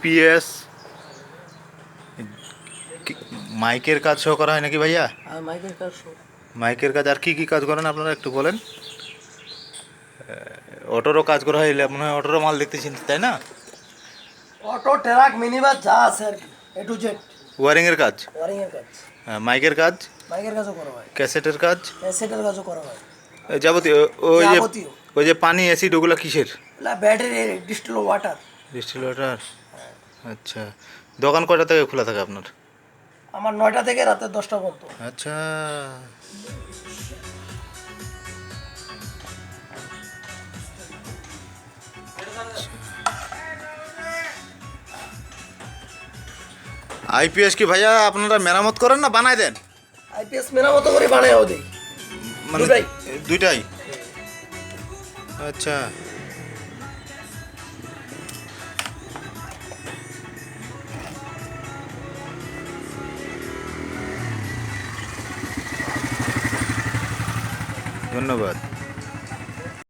PS মাইকের কাজ সহ করা হয় নাকি ভাইয়া? আর মাইকের কাজ মাইকের কাজ আর কি কাজ করেন আপনারা একটু বলেন। অটোরও কাজ করা হয়, মনে হয় অটোরও মাল দেখতেছেন তাই না? অটো ট্রাক মিনি বাস যা আছে আর কি, এ টু জেড। ওয়ারিংয়ের কাজ, ওয়ারিং এর কাজ, মাইকের কাজ, মাইকের কাজও করা হয়, ক্যাসেটের কাজ, ক্যাসেটের কাজও করা হয়, যাবতীয়। ওই যে যাবতীয়। ওই যে পানি অ্যাসিড ওগুলো কিসের? Battery distil water. Distil water. আচ্ছা, দোকান কয়টা থেকে খোলা থাকে আপনার? আমার 9টা থেকে রাতে 10টা পর্যন্ত। আচ্ছা, আইপিএস কি ভাইয়া আপনারা মেরামত করেন না বানায় দেন? আইপিএস মেরামত করে বানায়ও দেই, মানে দুটাই। দুইটাই? আচ্ছা, ধন্যবাদ।